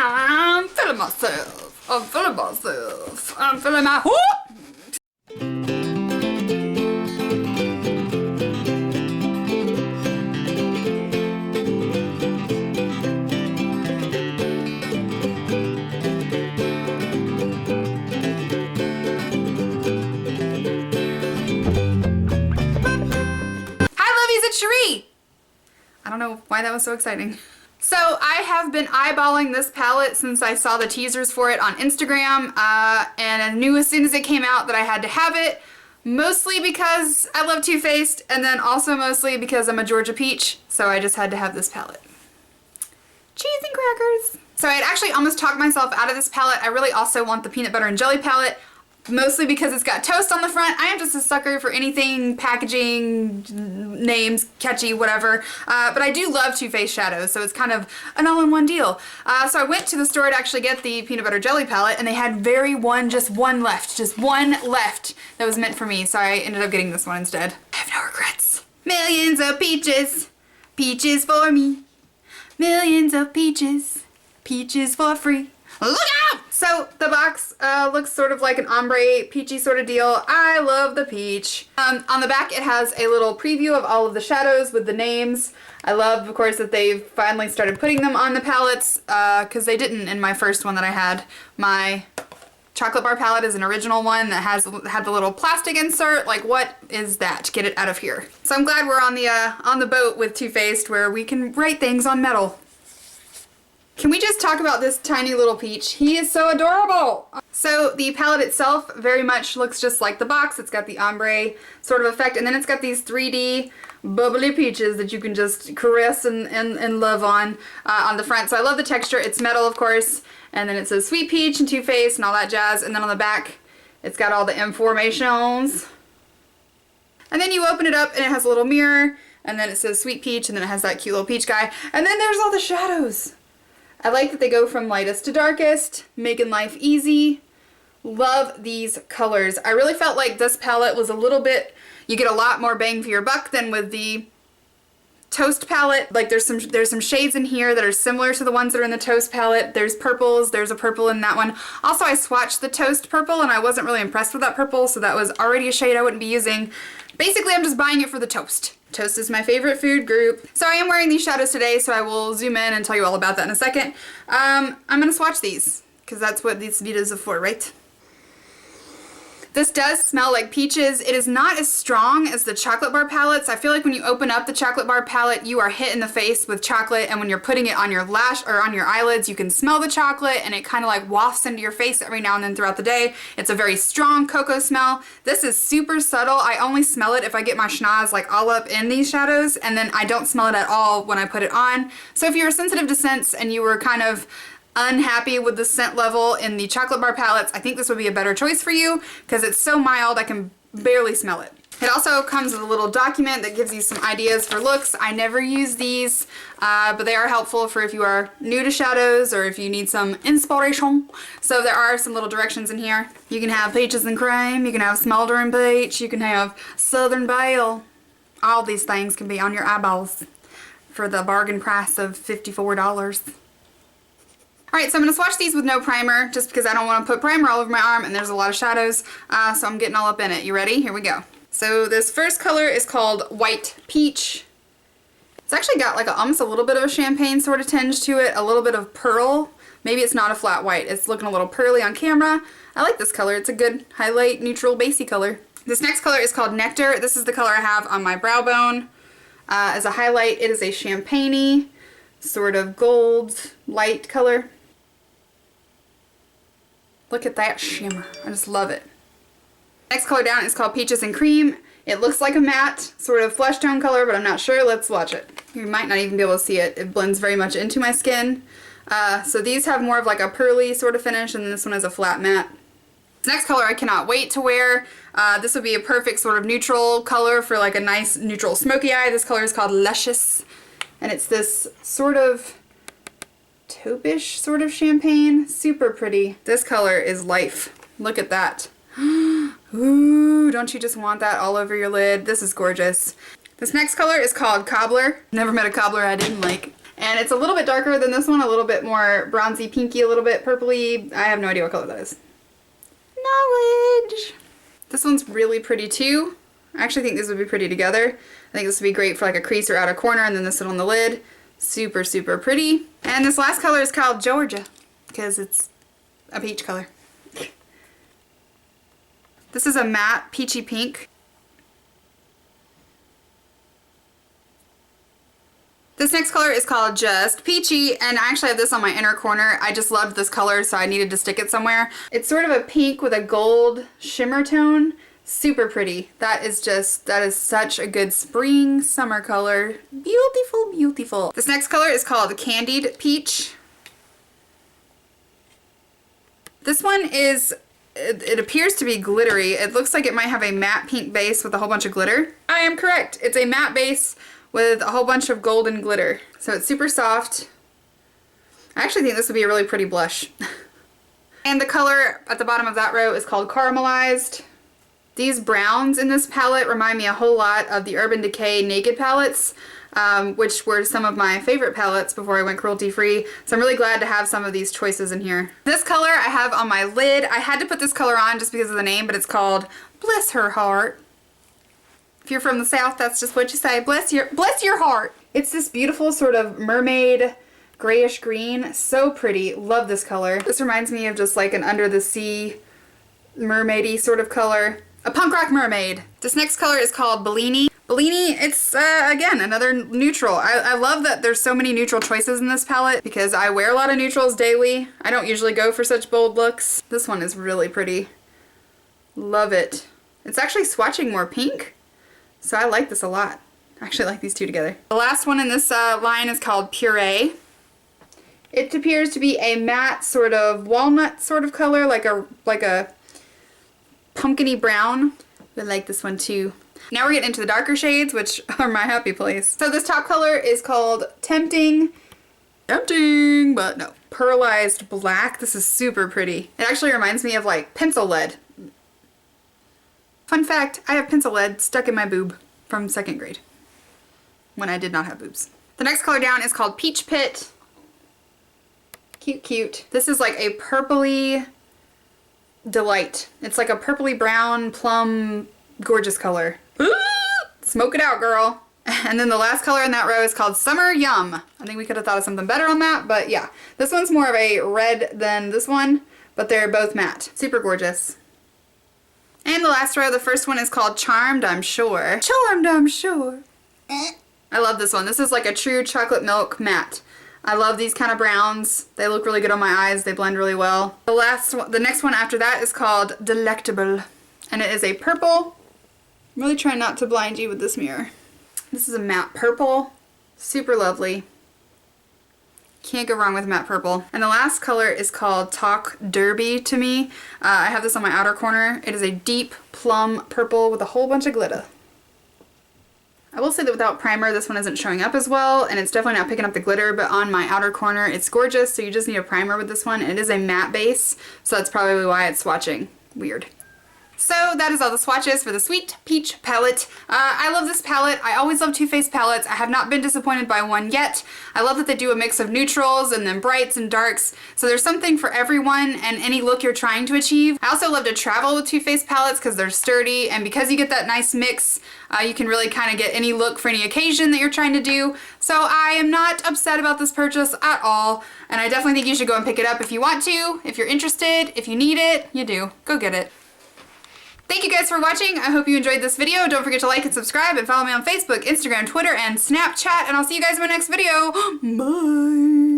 I'm feeling myself. I'm feeling myself. I'm feeling my whoop. It's Sharie! I don't know why that was so exciting. So I have been eyeballing this palette since I saw the teasers for it on Instagram, and I knew as soon as it came out that I had to have it, mostly because I love Too Faced, and then also mostly because I'm a Georgia peach, so I just had to have this palette. Cheese and crackers! So I had actually almost talked myself out of this palette. I really also want the peanut butter and jelly palette, mostly because it's got toast on the front. I am just a sucker for anything packaging, names, catchy, whatever. But I do love Too Faced shadows, so it's kind of an all-in-one deal. So I went to the store to actually get the peanut butter jelly palette, and they had just one left that was meant for me, so I ended up getting this one instead. I have no regrets. Millions of peaches, peaches for me. Millions of peaches, peaches for free. Look out! So the box looks sort of like an ombre peachy sort of deal. I love the peach. On the back it has a little preview of all of the shadows with the names. I love, of course, that they've finally started putting them on the palettes because they didn't in my first one that I had. My chocolate bar palette is an original one that had the little plastic insert. Like, what is that? Get it out of here. So I'm glad we're on the boat with Too Faced where we can write things on metal. Can we just talk about this tiny little peach? He is so adorable! So the palette itself very much looks just like the box. It's got the ombre sort of effect, and then it's got these 3D bubbly peaches that you can just caress and love on the front. So I love the texture. It's metal, of course, and then it says Sweet Peach and Too Faced and all that jazz, and then on the back it's got all the informations. And then you open it up and it has a little mirror, and then it says Sweet Peach, and then it has that cute little peach guy, and then there's all the shadows. I like that they go from lightest to darkest, making life easy. Love these colors. I really felt like this palette was a little bit, you get a lot more bang for your buck than with the Toast palette. Like there's some shades in here that are similar to the ones that are in the Toast palette. There's purples, there's a purple in that one. Also, I swatched the Toast purple and I wasn't really impressed with that purple, so that was already a shade I wouldn't be using. Basically, I'm just buying it for the Toast. Toast is my favorite food group. So I am wearing these shadows today, so I will zoom in and tell you all about that in a second. I'm gonna swatch these, because that's what these videos are for, right? This does smell like peaches. It is not as strong as the chocolate bar palettes. I feel like when you open up the chocolate bar palette, you are hit in the face with chocolate, and when you're putting it on your lash or on your eyelids, you can smell the chocolate, and it kind of like wafts into your face every now and then throughout the day. It's a very strong cocoa smell. This is super subtle. I only smell it if I get my schnoz like all up in these shadows, and then I don't smell it at all when I put it on. So if you're sensitive to scents and you were kind of unhappy with the scent level in the chocolate bar palettes, I think this would be a better choice for you because it's so mild I can barely smell it. It also comes with a little document that gives you some ideas for looks. I never use these, but they are helpful for if you are new to shadows or if you need some inspiration. So there are some little directions in here. You can have peaches and cream, you can have smoldering peach, you can have southern belle. All these things can be on your eyeballs for the bargain price of $54. Alright, so I'm going to swatch these with no primer just because I don't want to put primer all over my arm and there's a lot of shadows, so I'm getting all up in it. You ready? Here we go. So this first color is called White Peach. It's actually got like almost a little bit of a champagne sort of tinge to it, a little bit of pearl. Maybe it's not a flat white. It's looking a little pearly on camera. I like this color. It's a good highlight, neutral, basey color. This next color is called Nectar. This is the color I have on my brow bone. As a highlight, it is a champagne-y, sort of gold, light color. Look at that shimmer. I just love it. Next color down is called Peaches and Cream. It looks like a matte, sort of flesh tone color, but I'm not sure. Let's watch it. You might not even be able to see it. It blends very much into my skin. So these have more of like a pearly sort of finish, and this one has a flat matte. This next color I cannot wait to wear. This would be a perfect sort of neutral color for like a nice neutral smoky eye. This color is called Luscious, and it's this sort of taupe-ish sort of champagne. Super pretty. This color is life. Look at that. Ooh, don't you just want that all over your lid? This is gorgeous. This next color is called Cobbler. Never met a cobbler I didn't like. And it's a little bit darker than this one, a little bit more bronzy pinky, a little bit purpley. I have no idea what color that is. Knowledge! This one's really pretty too. I actually think these would be pretty together. I think this would be great for like a crease or outer corner, and then this one on the lid. Super, super pretty. And this last color is called Georgia, because it's a peach color. This is a matte peachy pink. This next color is called Just Peachy, and I actually have this on my inner corner. I just loved this color, so I needed to stick it somewhere. It's sort of a pink with a gold shimmer tone. Super pretty. That is such a good spring summer color. Beautiful, beautiful. This next color is called Candied Peach. This one is, it appears to be glittery. It looks like it might have a matte pink base with a whole bunch of glitter. I am correct. It's a matte base with a whole bunch of golden glitter. So it's super soft. I actually think this would be a really pretty blush. And the color at the bottom of that row is called Caramelized. These browns in this palette remind me a whole lot of the Urban Decay Naked palettes, which were some of my favorite palettes before I went cruelty-free. So I'm really glad to have some of these choices in here. This color I have on my lid. I had to put this color on just because of the name, but it's called Bless Her Heart. If you're from the South, that's just what you say. Bless your heart. It's this beautiful sort of mermaid grayish green. So pretty. Love this color. This reminds me of just like an under the sea mermaidy sort of color. A punk rock mermaid. This next color is called Bellini. Bellini, it's again another neutral. I love that there's so many neutral choices in this palette because I wear a lot of neutrals daily. I don't usually go for such bold looks. This one is really pretty. Love it. It's actually swatching more pink. So I like this a lot. I actually like these two together. The last one in this line is called Puree. It appears to be a matte sort of walnut sort of color, like a pumpkin-y brown. I like this one too. Now we're getting into the darker shades, which are my happy place. So this top color is called Tempting, but no. Pearlized Black. This is super pretty. It actually reminds me of like pencil lead. Fun fact, I have pencil lead stuck in my boob from 2nd grade when I did not have boobs. The next color down is called Peach Pit. Cute, cute. This is like a purpley delight. It's like a purpley brown plum gorgeous color. Smoke it out, girl. And then the last color in that row is called Summer Yum. I think we could have thought of something better on that, but yeah. This one's more of a red than this one, but they're both matte. Super gorgeous. And the last row, the first one is called Charmed, I'm Sure. Charmed, I'm Sure. I love this one. This is like a true chocolate milk matte. I love these kind of browns. They look really good on my eyes. They blend really well. The next one after that is called Delectable. And it is a purple. I'm really trying not to blind you with this mirror. This is a matte purple. Super lovely. Can't go wrong with matte purple. And the last color is called Talk Derby to me. I have this on my outer corner. It is a deep plum purple with a whole bunch of glitter. I will say that without primer, this one isn't showing up as well, and it's definitely not picking up the glitter, but on my outer corner, it's gorgeous, so you just need a primer with this one. It is a matte base, so that's probably why it's swatching weird. So that is all the swatches for the Sweet Peach palette. I love this palette. I always love Too Faced palettes. I have not been disappointed by one yet. I love that they do a mix of neutrals and then brights and darks. So there's something for everyone and any look you're trying to achieve. I also love to travel with Too Faced palettes because they're sturdy, and because you get that nice mix, you can really kind of get any look for any occasion that you're trying to do. So I am not upset about this purchase at all, and I definitely think you should go and pick it up if you want to, if you're interested, if you need it, you do. Go get it. Thank you guys for watching. I hope you enjoyed this video. Don't forget to like and subscribe and follow me on Facebook, Instagram, Twitter, and Snapchat, and I'll see you guys in my next video. Bye!